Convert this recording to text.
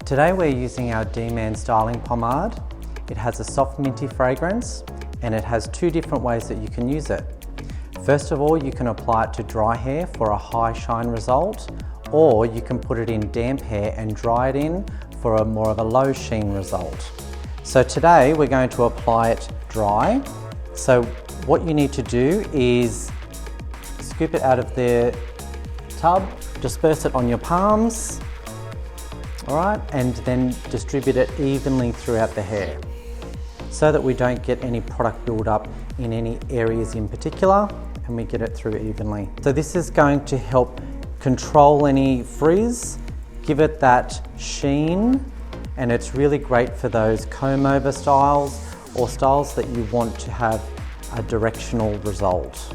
Today we're using our DMAN styling pomade. It has a soft minty fragrance and it has two different ways that you can use it. First of all, you can apply it to dry hair for a high shine result, or you can put it in damp hair and dry it in for a more of a low sheen result. So today we're going to apply it dry. So what you need to do is scoop it out of the tub, disperse it on your palms, all right, and then distribute it evenly throughout the hair so that we don't get any product build-up in any areas in particular, and we get it through evenly. So this is going to help control any frizz, give it that sheen, and it's really great for those comb-over styles or styles that you want to have a directional result.